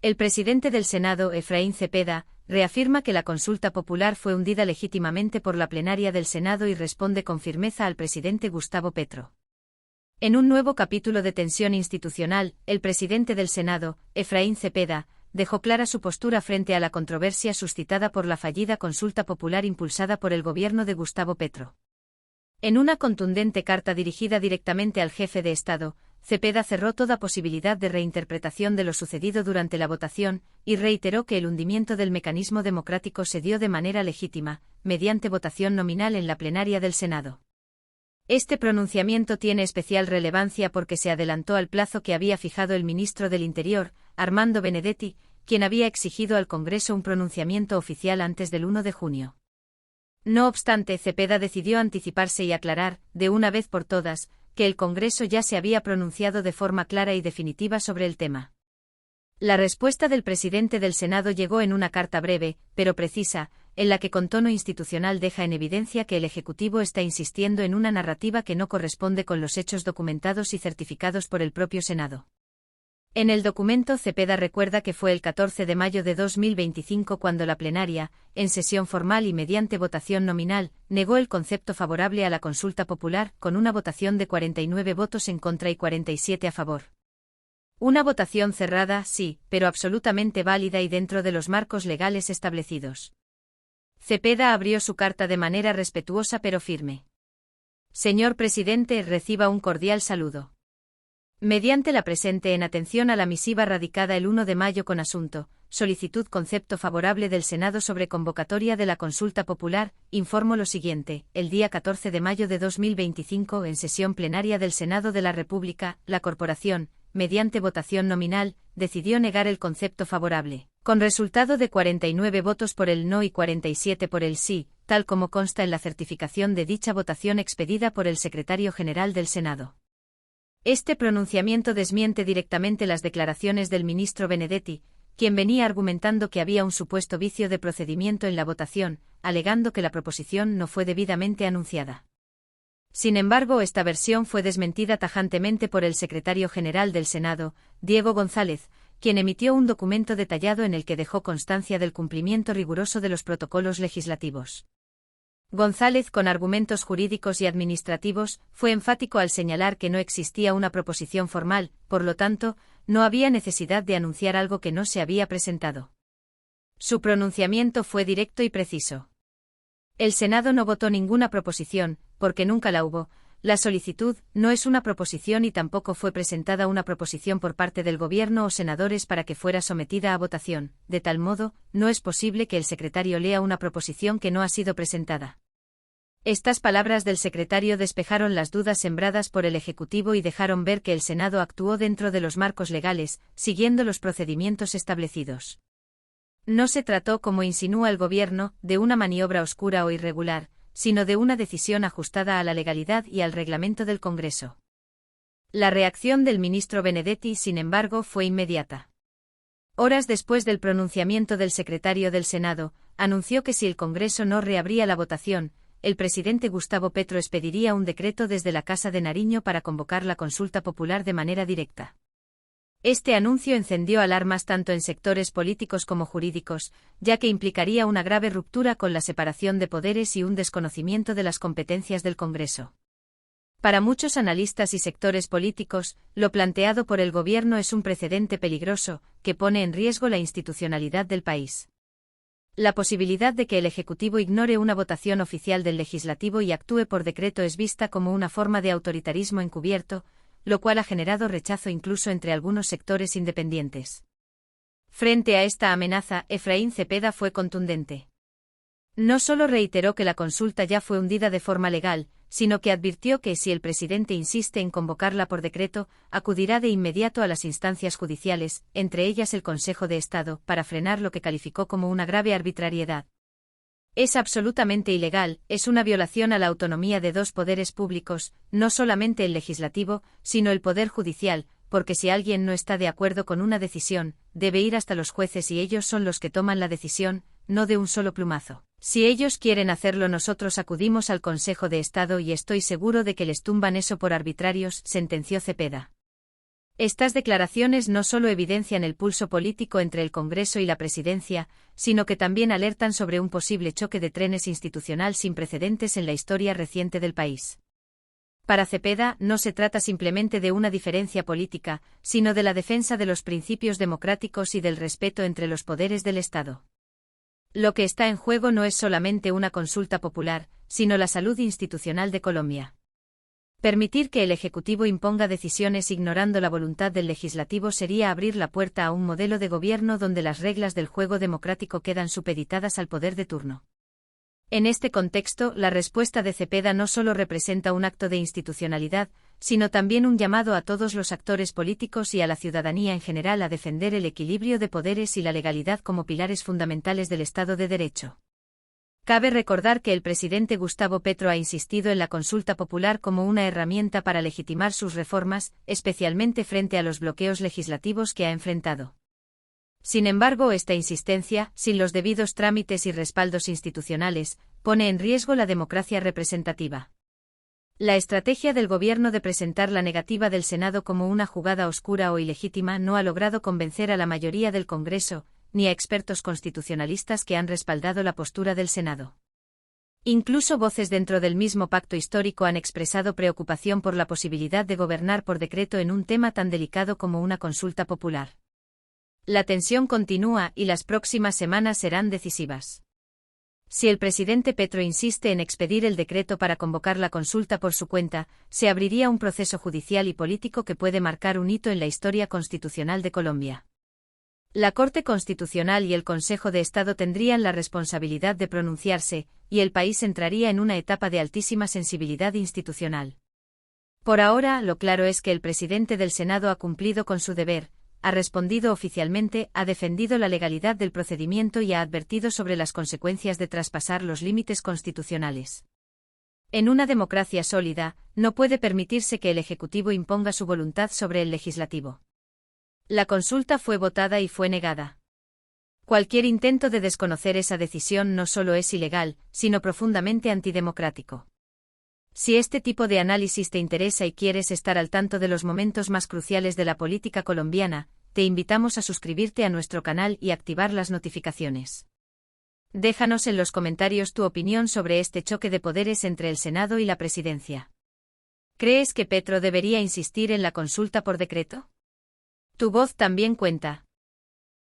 El presidente del Senado, Efraín Cepeda, reafirma que la consulta popular fue hundida legítimamente por la plenaria del Senado y responde con firmeza al presidente Gustavo Petro. En un nuevo capítulo de tensión institucional, el presidente del Senado, Efraín Cepeda, dejó clara su postura frente a la controversia suscitada por la fallida consulta popular impulsada por el gobierno de Gustavo Petro. En una contundente carta dirigida directamente al jefe de Estado, Cepeda cerró toda posibilidad de reinterpretación de lo sucedido durante la votación, y reiteró que el hundimiento del mecanismo democrático se dio de manera legítima, mediante votación nominal en la plenaria del Senado. Este pronunciamiento tiene especial relevancia porque se adelantó al plazo que había fijado el ministro del Interior, Armando Benedetti, quien había exigido al Congreso un pronunciamiento oficial antes del 1 de junio. No obstante, Cepeda decidió anticiparse y aclarar, de una vez por todas, que el Congreso ya se había pronunciado de forma clara y definitiva sobre el tema. La respuesta del presidente del Senado llegó en una carta breve, pero precisa, en la que con tono institucional deja en evidencia que el Ejecutivo está insistiendo en una narrativa que no corresponde con los hechos documentados y certificados por el propio Senado. En el documento, Cepeda recuerda que fue el 14 de mayo de 2025 cuando la plenaria, en sesión formal y mediante votación nominal, negó el concepto favorable a la consulta popular, con una votación de 49 votos en contra y 47 a favor. Una votación cerrada, sí, pero absolutamente válida y dentro de los marcos legales establecidos. Cepeda abrió su carta de manera respetuosa pero firme. Señor presidente, reciba un cordial saludo. Mediante la presente en atención a la misiva radicada el 1 de mayo con asunto, solicitud concepto favorable del Senado sobre convocatoria de la consulta popular, informo lo siguiente: el día 14 de mayo de 2025 en sesión plenaria del Senado de la República, la Corporación, mediante votación nominal, decidió negar el concepto favorable, con resultado de 49 votos por el no y 47 por el sí, tal como consta en la certificación de dicha votación expedida por el secretario general del Senado. Este pronunciamiento desmiente directamente las declaraciones del ministro Benedetti, quien venía argumentando que había un supuesto vicio de procedimiento en la votación, alegando que la proposición no fue debidamente anunciada. Sin embargo, esta versión fue desmentida tajantemente por el secretario general del Senado, Diego González, quien emitió un documento detallado en el que dejó constancia del cumplimiento riguroso de los protocolos legislativos. González, con argumentos jurídicos y administrativos, fue enfático al señalar que no existía una proposición formal, por lo tanto, no había necesidad de anunciar algo que no se había presentado. Su pronunciamiento fue directo y preciso. El Senado no votó ninguna proposición, porque nunca la hubo. La solicitud no es una proposición y tampoco fue presentada una proposición por parte del Gobierno o senadores para que fuera sometida a votación, de tal modo, no es posible que el secretario lea una proposición que no ha sido presentada. Estas palabras del secretario despejaron las dudas sembradas por el Ejecutivo y dejaron ver que el Senado actuó dentro de los marcos legales, siguiendo los procedimientos establecidos. No se trató, como insinúa el Gobierno, de una maniobra oscura o irregular, sino de una decisión ajustada a la legalidad y al reglamento del Congreso. La reacción del ministro Benedetti, sin embargo, fue inmediata. Horas después del pronunciamiento del secretario del Senado, anunció que si el Congreso no reabría la votación, el presidente Gustavo Petro expediría un decreto desde la Casa de Nariño para convocar la consulta popular de manera directa. Este anuncio encendió alarmas tanto en sectores políticos como jurídicos, ya que implicaría una grave ruptura con la separación de poderes y un desconocimiento de las competencias del Congreso. Para muchos analistas y sectores políticos, lo planteado por el Gobierno es un precedente peligroso, que pone en riesgo la institucionalidad del país. La posibilidad de que el Ejecutivo ignore una votación oficial del Legislativo y actúe por decreto es vista como una forma de autoritarismo encubierto, lo cual ha generado rechazo incluso entre algunos sectores independientes. Frente a esta amenaza, Efraín Cepeda fue contundente. No solo reiteró que la consulta ya fue hundida de forma legal, sino que advirtió que si el presidente insiste en convocarla por decreto, acudirá de inmediato a las instancias judiciales, entre ellas el Consejo de Estado, para frenar lo que calificó como una grave arbitrariedad. Es absolutamente ilegal, es una violación a la autonomía de dos poderes públicos, no solamente el legislativo, sino el poder judicial, porque si alguien no está de acuerdo con una decisión, debe ir hasta los jueces y ellos son los que toman la decisión, no de un solo plumazo. Si ellos quieren hacerlo, nosotros acudimos al Consejo de Estado y estoy seguro de que les tumban eso por arbitrarios, sentenció Cepeda. Estas declaraciones no solo evidencian el pulso político entre el Congreso y la Presidencia, sino que también alertan sobre un posible choque de trenes institucional sin precedentes en la historia reciente del país. Para Cepeda, no se trata simplemente de una diferencia política, sino de la defensa de los principios democráticos y del respeto entre los poderes del Estado. Lo que está en juego no es solamente una consulta popular, sino la salud institucional de Colombia. Permitir que el Ejecutivo imponga decisiones ignorando la voluntad del Legislativo sería abrir la puerta a un modelo de gobierno donde las reglas del juego democrático quedan supeditadas al poder de turno. En este contexto, la respuesta de Cepeda no solo representa un acto de institucionalidad, sino también un llamado a todos los actores políticos y a la ciudadanía en general a defender el equilibrio de poderes y la legalidad como pilares fundamentales del Estado de Derecho. Cabe recordar que el presidente Gustavo Petro ha insistido en la consulta popular como una herramienta para legitimar sus reformas, especialmente frente a los bloqueos legislativos que ha enfrentado. Sin embargo, esta insistencia, sin los debidos trámites y respaldos institucionales, pone en riesgo la democracia representativa. La estrategia del gobierno de presentar la negativa del Senado como una jugada oscura o ilegítima no ha logrado convencer a la mayoría del Congreso, ni a expertos constitucionalistas que han respaldado la postura del Senado. Incluso voces dentro del mismo pacto histórico han expresado preocupación por la posibilidad de gobernar por decreto en un tema tan delicado como una consulta popular. La tensión continúa y las próximas semanas serán decisivas. Si el presidente Petro insiste en expedir el decreto para convocar la consulta por su cuenta, se abriría un proceso judicial y político que puede marcar un hito en la historia constitucional de Colombia. La Corte Constitucional y el Consejo de Estado tendrían la responsabilidad de pronunciarse, y el país entraría en una etapa de altísima sensibilidad institucional. Por ahora, lo claro es que el presidente del Senado ha cumplido con su deber, ha respondido oficialmente, ha defendido la legalidad del procedimiento y ha advertido sobre las consecuencias de traspasar los límites constitucionales. En una democracia sólida, no puede permitirse que el Ejecutivo imponga su voluntad sobre el Legislativo. La consulta fue votada y fue negada. Cualquier intento de desconocer esa decisión no solo es ilegal, sino profundamente antidemocrático. Si este tipo de análisis te interesa y quieres estar al tanto de los momentos más cruciales de la política colombiana, te invitamos a suscribirte a nuestro canal y activar las notificaciones. Déjanos en los comentarios tu opinión sobre este choque de poderes entre el Senado y la Presidencia. ¿Crees que Petro debería insistir en la consulta por decreto? Tu voz también cuenta.